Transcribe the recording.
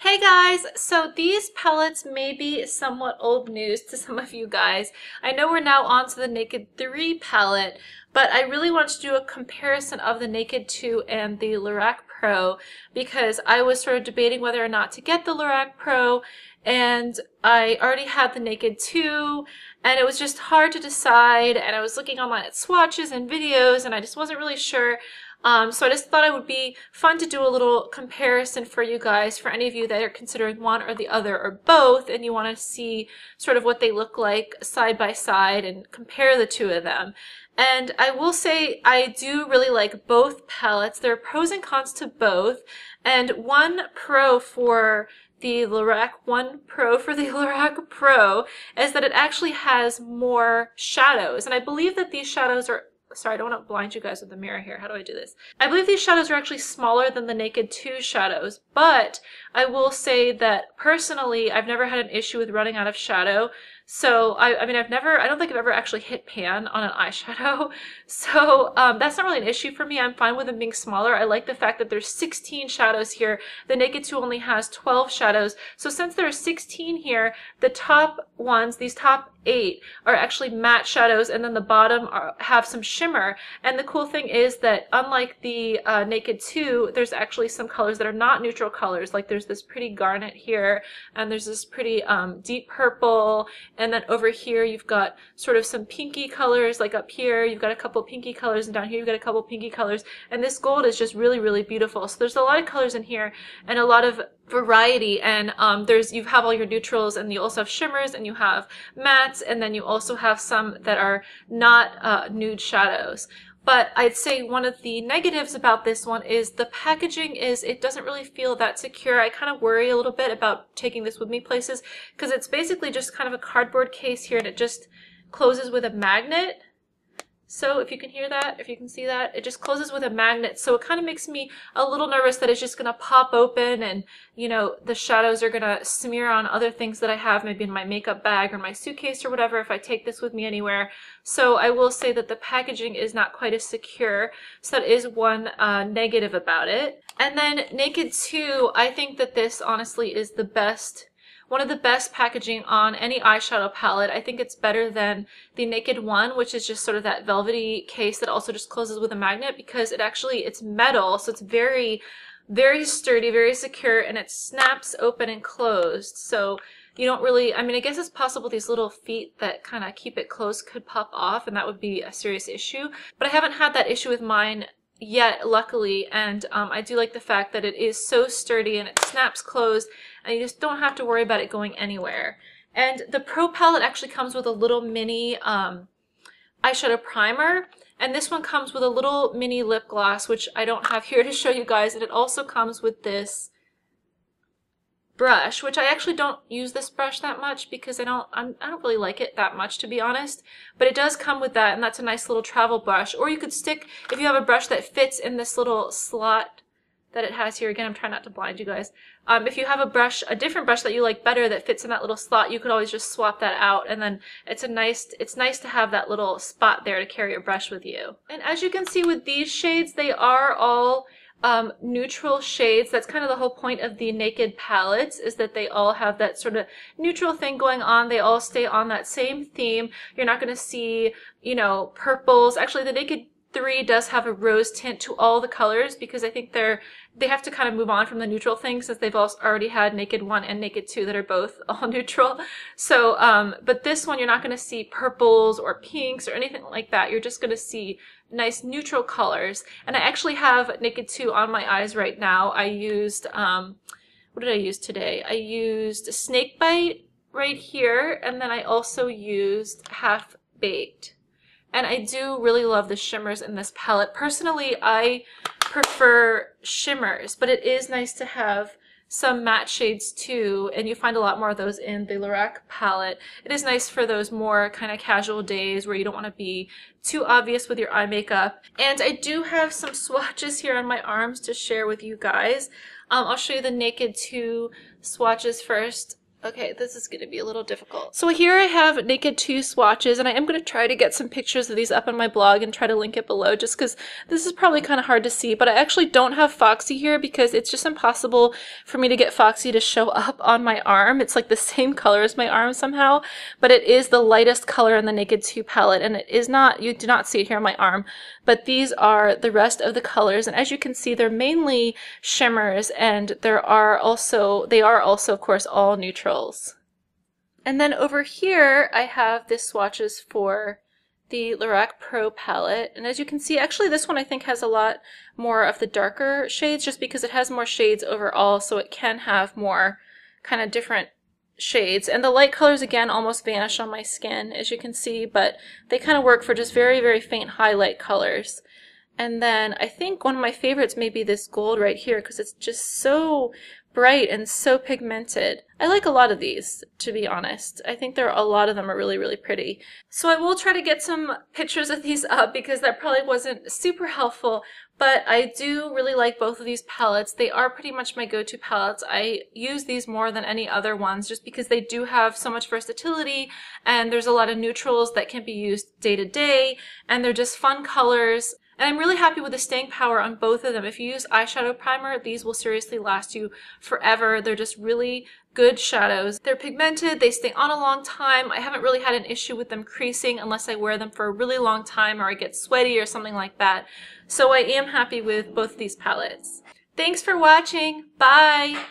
Hey guys, so these palettes may be somewhat old news to some of you guys. I know we're now on to the Naked 3 palette, but I really wanted to do a comparison of the Naked 2 and the LORAC Pro because I was sort of debating whether or not to get the LORAC Pro, and I already had the Naked 2 and it was just hard to decide, and I was looking online at swatches and videos and I just wasn't really sure. So I just thought it would be fun to do a little comparison for you guys, for any of you that are considering one or the other or both, and you want to see sort of what they look like side by side and compare the two of them. And I will say I do really like both palettes. There are pros and cons to both, and one pro for the LORAC Pro is that it actually has more shadows, and I believe that these shadows are, sorry, I don't want to blind you guys with the mirror here. How do I do this? I believe these shadows are actually smaller than the Naked 2 shadows, but I will say that personally, I've never had an issue with running out of shadow. So, I mean, I don't think I've ever actually hit pan on an eyeshadow. So, that's not really an issue for me. I'm fine with them being smaller. I like the fact that there's 16 shadows here. The Naked 2 only has 12 shadows. So since there are 16 here, the top ones, these top 8, are actually matte shadows, and then the bottom have some shimmer. And the cool thing is that unlike the Naked 2, there's actually some colors that are not neutral colors. Like there's this pretty garnet here, and there's this pretty deep purple, and then over here you've got sort of some pinky colors. Like up here you've got a couple pinky colors, and down here you've got a couple pinky colors, and this gold is just really, really beautiful. So there's a lot of colors in here and a lot of variety, and you have all your neutrals, and you also have shimmers, and you have mattes, and then you also have some that are not nude shadows. But I'd say one of the negatives about this one is the packaging it doesn't really feel that secure. I kind of worry a little bit about taking this with me places because it's basically just kind of a cardboard case here, and it just closes with a magnet. So if you can hear that, if you can see that, it just closes with a magnet. So it kind of makes me a little nervous that it's just going to pop open, and, you know, the shadows are going to smear on other things that I have, maybe in my makeup bag or my suitcase or whatever, if I take this with me anywhere. So I will say that the packaging is not quite as secure. So that is one negative about it. And then Naked 2, I think that this honestly is the best, one of the best packaging on any eyeshadow palette. I think it's better than the Naked 1, which is just sort of that velvety case that also just closes with a magnet, because it's metal, so it's very, very sturdy, very secure, and it snaps open and closed. So you don't really, I mean, I guess it's possible these little feet that kind of keep it closed could pop off, and that would be a serious issue. But I haven't had that issue with mine yet, luckily, and I do like the fact that it is so sturdy and it snaps closed, and you just don't have to worry about it going anywhere. And the Pro palette actually comes with a little mini eyeshadow primer, and this one comes with a little mini lip gloss, which I don't have here to show you guys, and it also comes with this brush, which I actually don't use this brush that much because I don't really like it that much, to be honest, but it does come with that, and that's a nice little travel brush. Or you could stick, if you have a brush that fits in this little slot that it has here, again, I'm trying not to blind you guys, if you have a different brush that you like better that fits in that little slot, you could always just swap that out, and then it's nice to have that little spot there to carry your brush with you. And as you can see with these shades, they are all neutral shades. That's kind of the whole point of the Naked palettes, is that they all have that sort of neutral thing going on. They all stay on that same theme. You're not going to see, you know, purples. Actually, the Naked 3 does have a rose tint to all the colors, because I think they have to kind of move on from the neutral thing, since they've also already had Naked 1 and Naked 2 that are both all neutral. So, but this one, you're not going to see purples or pinks or anything like that. You're just going to see nice neutral colors. And I actually have Naked 2 on my eyes right now. I used, what did I use today? I used Snakebite right here, and then I also used Half Baked. And I do really love the shimmers in this palette. Personally, I prefer shimmers, but it is nice to have some matte shades too, and you find a lot more of those in the LORAC palette. It is nice for those more kind of casual days where you don't want to be too obvious with your eye makeup. And I do have some swatches here on my arms to share with you guys. I'll show you the Naked 2 swatches first. Okay, this is going to be a little difficult. So here I have Naked 2 swatches, and I am going to try to get some pictures of these up on my blog and try to link it below, just because this is probably kind of hard to see, but I actually don't have Foxy here because it's just impossible for me to get Foxy to show up on my arm. It's like the same color as my arm somehow, but it is the lightest color in the Naked 2 palette, and it is not, you do not see it here on my arm, but these are the rest of the colors, and as you can see, they're mainly shimmers, and they are also, of course, all neutrals. And then over here I have the swatches for the LORAC Pro palette, and as you can see, actually this one I think has a lot more of the darker shades just because it has more shades overall, so it can have more kind of different shades. And the light colors again almost vanish on my skin, as you can see, but they kind of work for just very, very faint highlight colors. And then I think one of my favorites may be this gold right here because it's just so bright and so pigmented. I like a lot of these, to be honest. I think a lot of them are really, really pretty. So I will try to get some pictures of these up because that probably wasn't super helpful, but I do really like both of these palettes. They are pretty much my go-to palettes. I use these more than any other ones just because they do have so much versatility, and there's a lot of neutrals that can be used day to day, and they're just fun colors. And I'm really happy with the staying power on both of them. If you use eyeshadow primer, these will seriously last you forever. They're just really good shadows. They're pigmented, they stay on a long time. I haven't really had an issue with them creasing unless I wear them for a really long time or I get sweaty or something like that. So I am happy with both these palettes. Thanks for watching. Bye!